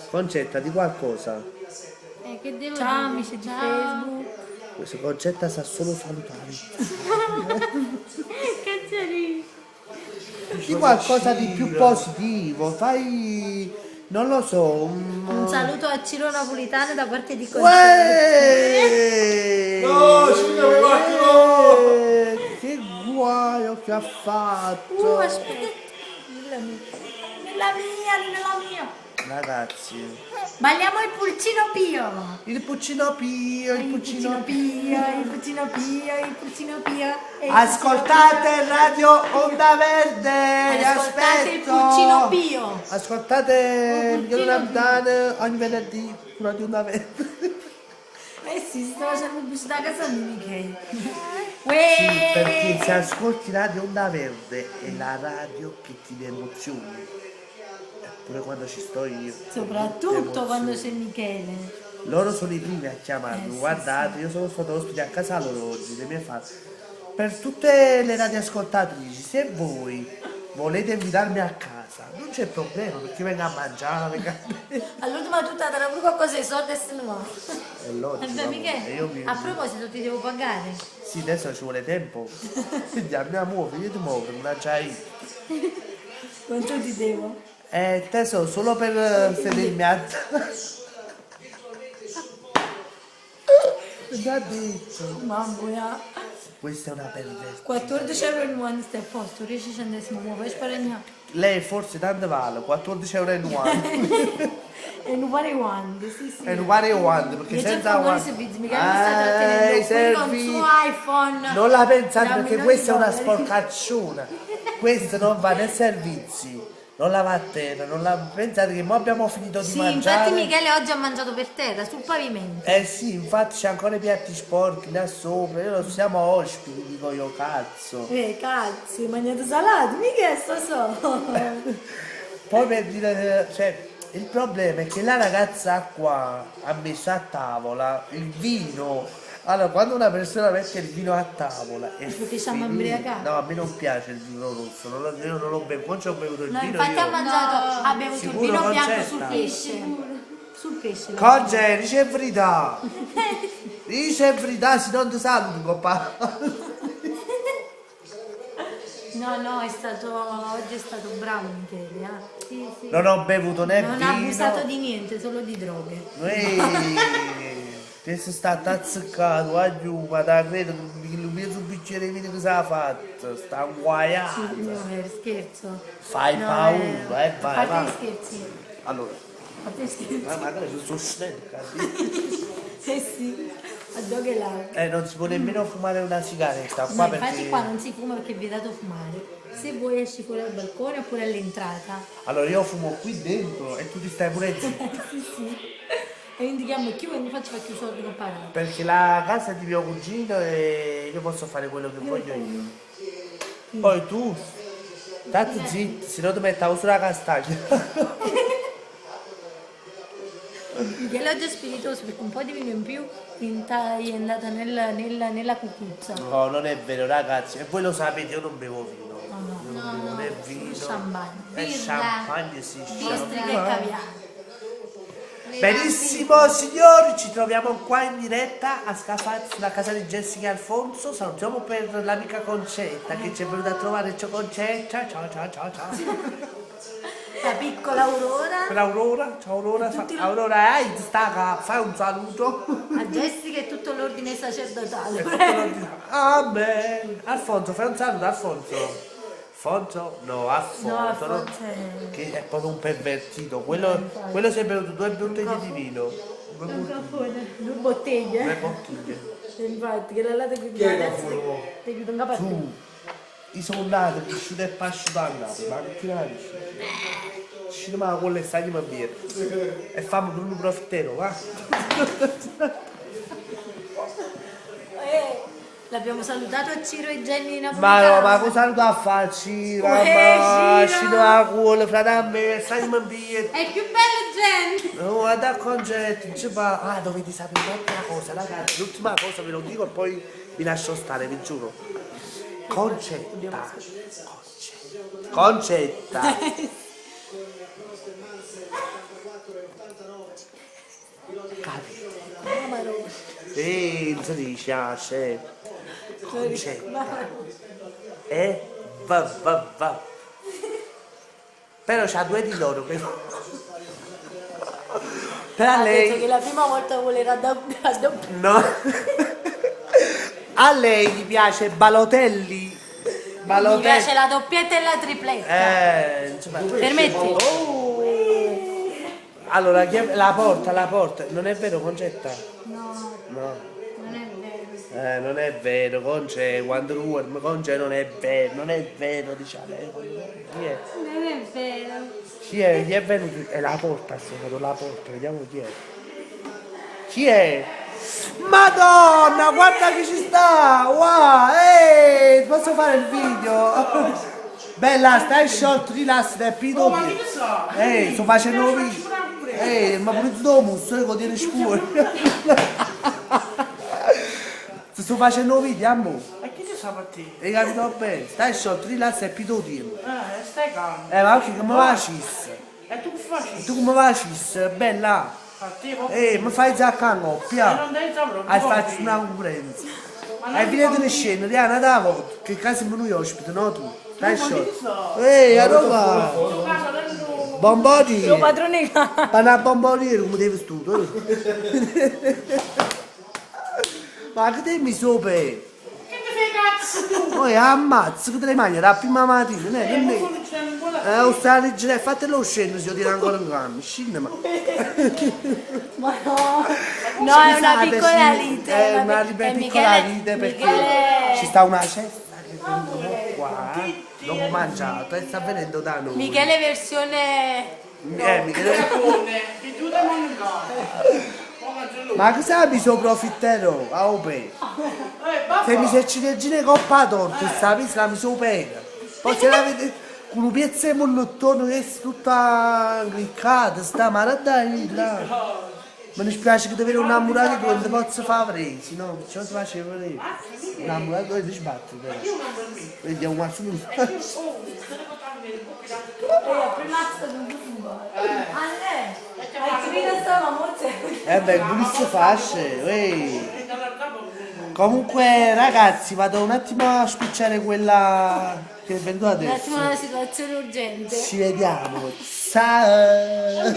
Concetta di qualcosa. Che devo Ciao dire? amici di Ciao. Facebook. Questo Concetta sa solo salutare. Cazzari. Di qualcosa di più positivo, fai, non lo so, Un saluto a Ciro Napolitano da parte di Concetta. Uè! No, Ciro, mi macchino! Che guaio che ha fatto! Aspetta. Nella mia. Ragazzi, Balliamo il pulcino Pio. il Puccino Pio, il Puccino Pio. Il pulcino Pio. Ascoltate Radio Onda Verde, vi Ascoltate il aspetto. pulcino Pio. Ascoltate Michele Ramadane ogni venerdì su Radio Onda Verde. Sì, si sta facendo pubblicità a casa di Michele. Sì, perché se ascolti Radio Onda Verde è la radio che ti dà emozioni. Pure quando ci sto io. Soprattutto Emozioni. quando c'è Michele. Loro sono i primi a chiamarmi. Sì, Guardate, io sono stato ospite a casa loro oggi, le mie fan. Per tutte le radioascoltatrici, se voi volete invitarmi a casa, non c'è problema, perché vengo a mangiare, vengo a bere. All'ultima tuttata era pure qualcosa di soldi e se ne va. È logico. Vabbè, Michele, io mi... a proposito ti devo pagare. Sì, adesso ci vuole tempo. Quindi andiamo a muovere, io ti muovo, non c'è io. Quanto ti devo? Teso, solo per sedermi a... Già detto. Mamma mia. Questa è una perversa. 14 euro in one stai a posto, 10 centesimi, muovo, sparagnare. Lei forse tanto vale, 14 euro in one. È un pare one, sì sì. È un pari one, perché Io c'è senza buoni one... servizi, mica mi sta trattenendo i qui con il servizi. suo iPhone. Non la pensate da perché milioni questa è di una dollari. sporcacciona. Questo non va nei servizi, non la va a terra, non la... Pensate che mo abbiamo finito di Sì, mangiare. infatti Michele oggi ha mangiato per terra, sul pavimento. Eh sì, infatti c'è ancora i piatti sporchi là sopra, io non siamo ospiti, dico io cazzo. Cazzo, hai mangiato salato, mica sto so. Poi per dire, cioè, il problema è che la ragazza qua ha messo a tavola il vino. Allora, quando una persona mette il vino a tavola è Perché siamo finito. imbriacati. No, a me non piace il vino rosso, io non lo bevo, quando ci ho bevuto il No, vino infatti ha io... mangiato, ha bevuto Sicuro, il vino bianco Concetta? sul pesce. Sul pesce. Conge, dice verità! Dice verità, se non ti saluto, papà! No, oggi è stato bravo Michele, Sì, sì. Non ho bevuto né Non vino. ha abusato di niente, solo di droghe. Ti sei stato azzeccato, aiuto, da credo che il mio bicchiere di vino che si è fatto, sta guaiato. No, scherzo. Fai No, paura, vai, fate vai. scherzi. Allora, Fate scherzi. ma magari ci sono scenico. Sì, a doghe là. Non si può nemmeno fumare una sigaretta No, qua infatti perché... qua non si fuma perché è vietato fumare. Se vuoi esci fuori al balcone oppure all'entrata. Allora io fumo qui dentro e tu ti stai pure zitto. Sì. E indichiamo chi vuoi, mi faccio fare più soldi non pagare. Perché la casa è di mio cugino e io posso fare quello che voglio io. Poi tu, state zitto, se no ti mettevo sulla castagna. Michele oggi è spiritoso perché un po' di vino in più è andata nella cucuzza. No, non è vero ragazzi, e voi lo sapete, io non bevo vino. No, Non è vino. Champagne. È champagne, sì, Ostriche e caviale. Benissimo signori, ci troviamo qua in diretta a Scafati sulla casa di Jessica e Alfonso. Salutiamo per l'amica Concetta che ci è venuta a trovare. Ciao Concetta, ciao. La piccola Aurora. Per Aurora, ciao Aurora, Aurora, fai un saluto. A Jessica e tutto l'ordine sacerdotale. Amen. Alfonso, fai un saluto, Alfonso. Alfonso? No, Alfonso, No, no, Alfonso è- che è proprio un pervertito. Quello si è bevuto 2 bottiglie di vino. Due bottiglie. 2 bottiglie. Infatti, che la lata che Chi è il adesso cafuno? ti chiudo un capo. Tu, i soldati cresciuti e pasciutati, ma che ti dici? Ci ma con le saglie ma via. E fammi per un profittero, va? L'abbiamo salutato a Ciro e Jenny Ma Napolitano. no, ma cosa lo a farci? Ma Ciro! ci da cuore, frate a me, saglie ma via. È il più bello Jen! No, guarda il concetto, non ci fa. Ah, dovete sapere un'altra cosa, ragazzi. L'ultima cosa ve lo dico e poi vi lascio stare, vi giuro. Concetta. Concetta. Amarone. Non si dice, concetta. Va. Però c'ha due di loro però. Per Ha detto lei. che la prima volta vuole raddoppiare. No. A lei gli piace Balotelli. Mi piace la doppietta e la tripletta. Insomma. Permetti? Allora, la porta. Non è vero, Concetta? No, No. non è vero. Non è vero, Conce, Wonder Woman, Conce non è vero, diciamo. Chi è? Non è vero. Chi è? Chi è venuto? È la porta, ha suonato la porta, vediamo chi è. Chi è? Madonna, guarda chi ci sta! Wow, posso fare il video? Bella, stai short, rilassa, è pito. Sto facendo un video. Ma pure tu musso, che tieni scuro. Sto facendo un video, amore. E chi ci sta per te? Hai capito bene? Stai short, rilassa, è pito. Stai calmo. Ma anche come va cis? E tu che fai? Tu come va cis? Bella. A te, ma Mi fai zacca a coppia. non devi sapere. Hai fatto una concorrenza. Hai finito le scene, Rihanna, da volta. Che caso siamo noi ospiti, no tu? Stai short. Allora. Bomboni. Lo padrone Panna bomboniere come devi tu. Ma che te mi sopra? Che ti fai cazzo? Poi ammazzo che te ne mangi la prima mattina, non è? Fatelo scendere se io tiro ancora in gamma, scende ma. Ma no, no, è una Scusate, piccola sì, lite. è una piccola Michele- lite perché Michele- ci sta una cesta che prendono qua, dopo mangiato e sta venendo da noi. Michele versione... Michele. Che tu devi mangiare. Ma che sai so profittero? A ope. Se mi sei cineggine coppa torta, sta pizza mi so pena. Poi se la vede con un pezzo di mollottone che è tutta cliccata, sta maradai là. Mi dispiace che devi un murata che non ti posso fare presi, no? Perciò ti faceva vedere. Una murata dove ti sbatti però. Vediamo un mazzo di beh, queste fasce, Comunque ragazzi, vado un attimo a spicciare quella che è venuta Un adesso. attimo una situazione urgente. Ci vediamo. Ciao.